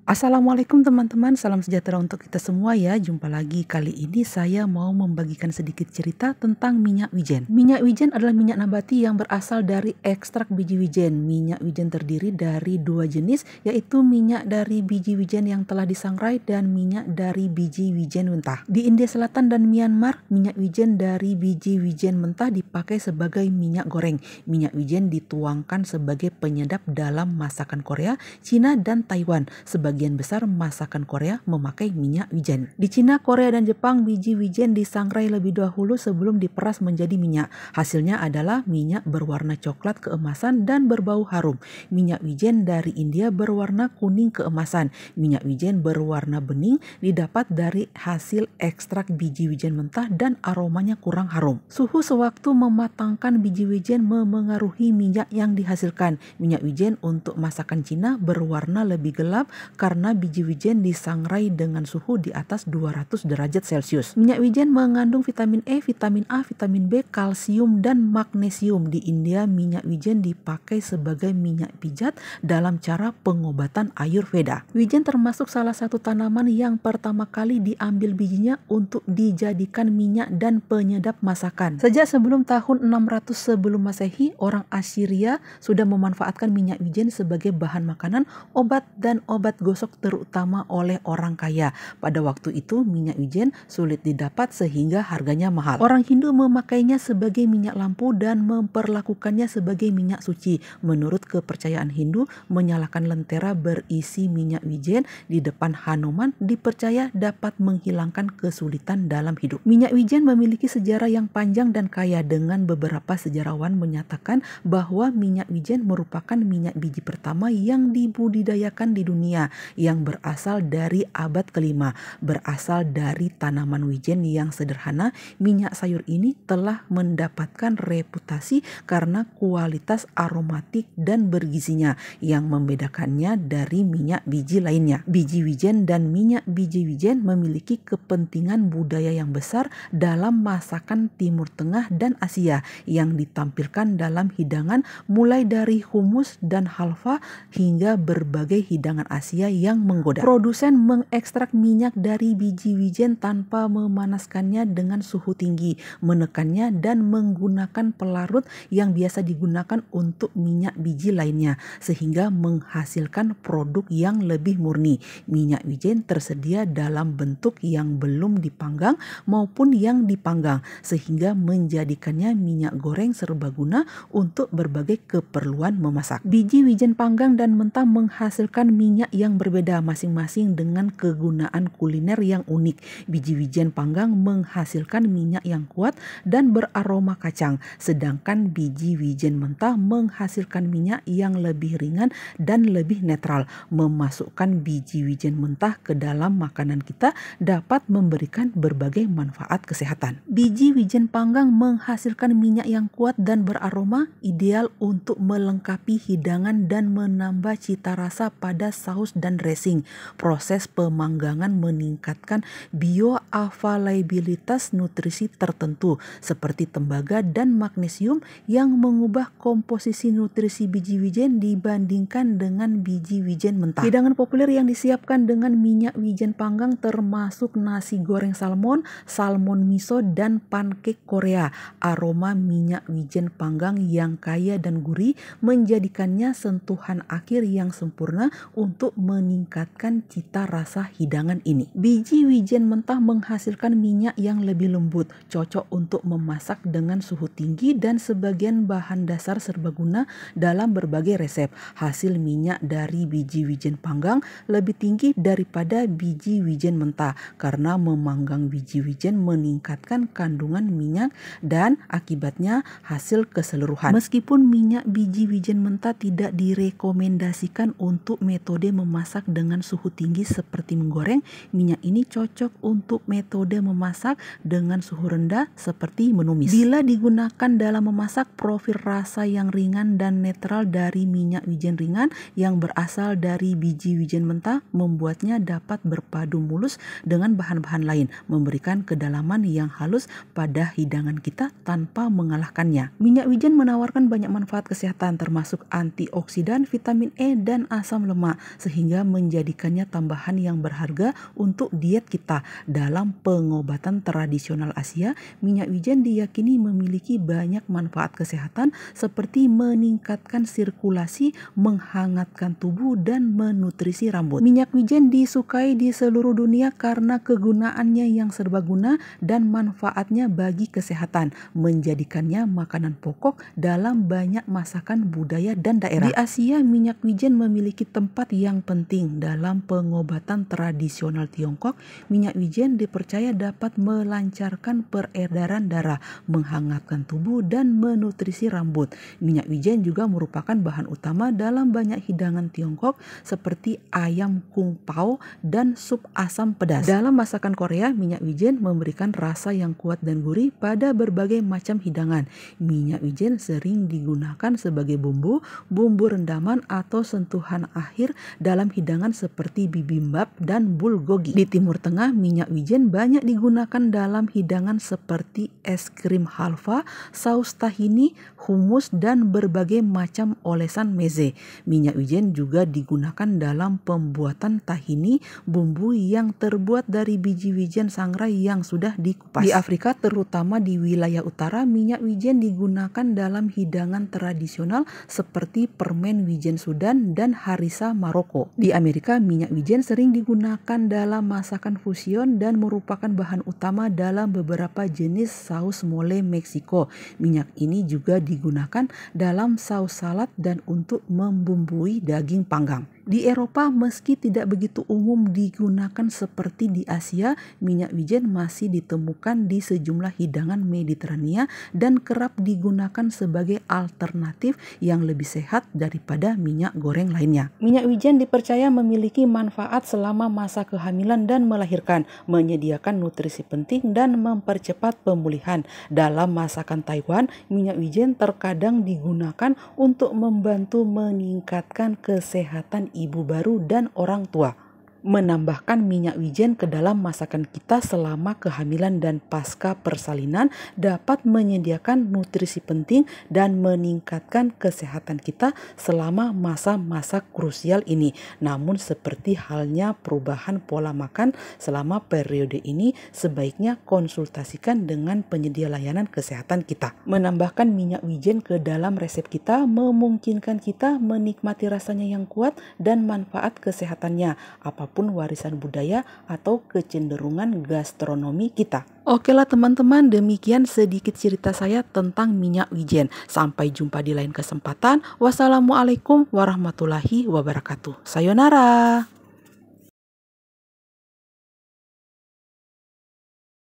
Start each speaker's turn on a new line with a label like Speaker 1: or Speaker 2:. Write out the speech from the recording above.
Speaker 1: Assalamualaikum teman-teman, salam sejahtera untuk kita semua ya. Jumpa lagi, kali ini saya mau membagikan sedikit cerita tentang minyak wijen. Minyak wijen adalah minyak nabati yang berasal dari ekstrak biji wijen. Minyak wijen terdiri dari dua jenis, yaitu minyak dari biji wijen yang telah disangrai dan minyak dari biji wijen mentah. Di India Selatan dan Myanmar, minyak wijen dari biji wijen mentah dipakai sebagai minyak goreng. Minyak wijen dituangkan sebagai penyedap dalam masakan Korea, Cina, dan Taiwan. Sebagian besar masakan Korea memakai minyak wijen. Di Cina, Korea, dan Jepang, biji wijen disangrai lebih dahulu sebelum diperas menjadi minyak. Hasilnya adalah minyak berwarna coklat keemasan dan berbau harum. Minyak wijen dari India berwarna kuning keemasan. Minyak wijen berwarna bening didapat dari hasil ekstrak biji wijen mentah dan aromanya kurang harum. Suhu sewaktu mematangkan biji wijen memengaruhi minyak yang dihasilkan. Minyak wijen untuk masakan Cina berwarna lebih gelap karena biji wijen disangrai dengan suhu di atas 200 derajat Celcius. Minyak wijen mengandung vitamin E, vitamin A, vitamin B, kalsium, dan magnesium. Di India, minyak wijen dipakai sebagai minyak pijat dalam cara pengobatan Ayurveda. Wijen termasuk salah satu tanaman yang pertama kali diambil bijinya untuk dijadikan minyak dan penyedap masakan. Sejak sebelum tahun 600 sebelum Masehi, orang Assyria sudah memanfaatkan minyak wijen sebagai bahan makanan, obat, dan obat gosok terutama oleh orang kaya. Pada waktu itu minyak wijen sulit didapat sehingga harganya mahal. Orang Hindu memakainya sebagai minyak lampu dan memperlakukannya sebagai minyak suci. Menurut kepercayaan Hindu, menyalakan lentera berisi minyak wijen di depan Hanuman dipercaya dapat menghilangkan kesulitan dalam hidup. Minyak wijen memiliki sejarah yang panjang dan kaya, dengan beberapa sejarawan menyatakan bahwa minyak wijen merupakan minyak biji pertama yang dibudidayakan di dunia, yang berasal dari abad kelima. Berasal dari tanaman wijen yang sederhana, minyak sayur ini telah mendapatkan reputasi karena kualitas aromatik dan bergizinya yang membedakannya dari minyak biji lainnya. Biji wijen dan minyak biji wijen memiliki kepentingan budaya yang besar dalam masakan Timur Tengah dan Asia yang ditampilkan dalam hidangan mulai dari hummus dan halva hingga berbagai hidangan Asia yang menggoda. Produsen mengekstrak minyak dari biji wijen tanpa memanaskannya dengan suhu tinggi, menekannya, dan menggunakan pelarut yang biasa digunakan untuk minyak biji lainnya, sehingga menghasilkan produk yang lebih murni. Minyak wijen tersedia dalam bentuk yang belum dipanggang maupun yang dipanggang, sehingga menjadikannya minyak goreng serbaguna untuk berbagai keperluan memasak. Biji wijen panggang dan mentah menghasilkan minyak yang berbeda masing-masing dengan kegunaan kuliner yang unik. Biji wijen panggang menghasilkan minyak yang kuat dan beraroma kacang, sedangkan biji wijen mentah menghasilkan minyak yang lebih ringan dan lebih netral. Memasukkan biji wijen mentah ke dalam makanan kita dapat memberikan berbagai manfaat kesehatan. Biji wijen panggang menghasilkan minyak yang kuat dan beraroma, ideal untuk melengkapi hidangan dan menambah cita rasa pada saus dan dressing. Proses pemanggangan meningkatkan bioavailabilitas nutrisi tertentu seperti tembaga dan magnesium yang mengubah komposisi nutrisi biji wijen dibandingkan dengan biji wijen mentah. Hidangan populer yang disiapkan dengan minyak wijen panggang termasuk nasi goreng salmon, salmon miso, dan pancake Korea. Aroma minyak wijen panggang yang kaya dan gurih menjadikannya sentuhan akhir yang sempurna untuk meningkatkan cita rasa hidangan ini. Biji wijen mentah menghasilkan minyak yang lebih lembut, cocok untuk memasak dengan suhu tinggi dan sebagian bahan dasar serbaguna dalam berbagai resep. Hasil minyak dari biji wijen panggang lebih tinggi daripada biji wijen mentah karena memanggang biji wijen meningkatkan kandungan minyak dan akibatnya hasil keseluruhan. Meskipun minyak biji wijen mentah tidak direkomendasikan untuk metode memasak dengan suhu tinggi seperti menggoreng, minyak ini cocok untuk metode memasak dengan suhu rendah seperti menumis. Bila digunakan dalam memasak, profil rasa yang ringan dan netral dari minyak wijen ringan yang berasal dari biji wijen mentah membuatnya dapat berpadu mulus dengan bahan-bahan lain, memberikan kedalaman yang halus pada hidangan kita tanpa mengalahkannya. Minyak wijen menawarkan banyak manfaat kesehatan termasuk antioksidan, vitamin E, dan asam lemak, sehingga sehingga menjadikannya tambahan yang berharga untuk diet kita. Dalam pengobatan tradisional Asia, minyak wijen diyakini memiliki banyak manfaat kesehatan seperti meningkatkan sirkulasi, menghangatkan tubuh, dan menutrisi rambut. Minyak wijen disukai di seluruh dunia karena kegunaannya yang serbaguna dan manfaatnya bagi kesehatan, menjadikannya makanan pokok dalam banyak masakan budaya dan daerah. Di Asia, minyak wijen memiliki tempat yang penting dalam pengobatan tradisional Tiongkok. Minyak wijen dipercaya dapat melancarkan peredaran darah, menghangatkan tubuh, dan menutrisi rambut. Minyak wijen juga merupakan bahan utama dalam banyak hidangan Tiongkok seperti ayam kung pao dan sup asam pedas. Dalam masakan Korea, minyak wijen memberikan rasa yang kuat dan gurih pada berbagai macam hidangan. Minyak wijen sering digunakan sebagai bumbu rendaman atau sentuhan akhir dalam hidangan seperti bibimbap dan bulgogi. Di Timur Tengah, minyak wijen banyak digunakan dalam hidangan seperti es krim halva, saus tahini, hummus, dan berbagai macam olesan meze. Minyak wijen juga digunakan dalam pembuatan tahini, bumbu yang terbuat dari biji wijen sangrai yang sudah dikupas. Di Afrika, terutama di wilayah utara, minyak wijen digunakan dalam hidangan tradisional seperti permen wijen Sudan dan harissa Maroko. Di Amerika, minyak wijen sering digunakan dalam masakan fusion dan merupakan bahan utama dalam beberapa jenis saus mole Meksiko. Minyak ini juga digunakan dalam saus salad dan untuk membumbui daging panggang. Di Eropa, meski tidak begitu umum digunakan seperti di Asia, minyak wijen masih ditemukan di sejumlah hidangan Mediterania dan kerap digunakan sebagai alternatif yang lebih sehat daripada minyak goreng lainnya. Minyak wijen dipercaya memiliki manfaat selama masa kehamilan dan melahirkan, menyediakan nutrisi penting dan mempercepat pemulihan. Dalam masakan Taiwan, minyak wijen terkadang digunakan untuk membantu meningkatkan kesehatan ibu baru dan orang tua. Menambahkan minyak wijen ke dalam masakan kita selama kehamilan dan pasca persalinan dapat menyediakan nutrisi penting dan meningkatkan kesehatan kita selama masa-masa krusial ini. Namun seperti halnya perubahan pola makan selama periode ini, sebaiknya konsultasikan dengan penyedia layanan kesehatan kita. Menambahkan minyak wijen ke dalam resep kita memungkinkan kita menikmati rasanya yang kuat dan manfaat kesehatannya, apapun warisan budaya atau kecenderungan gastronomi kita. Oke lah teman-teman, demikian sedikit cerita saya tentang minyak wijen. Sampai jumpa di lain kesempatan. Wassalamualaikum warahmatullahi wabarakatuh. Sayonara.